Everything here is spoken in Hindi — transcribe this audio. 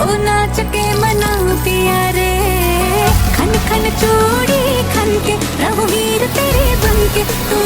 ओ नाच के मनाओ पिया रे, खन खन चूड़ी खन के रहूं हीर तेरे बन के, तू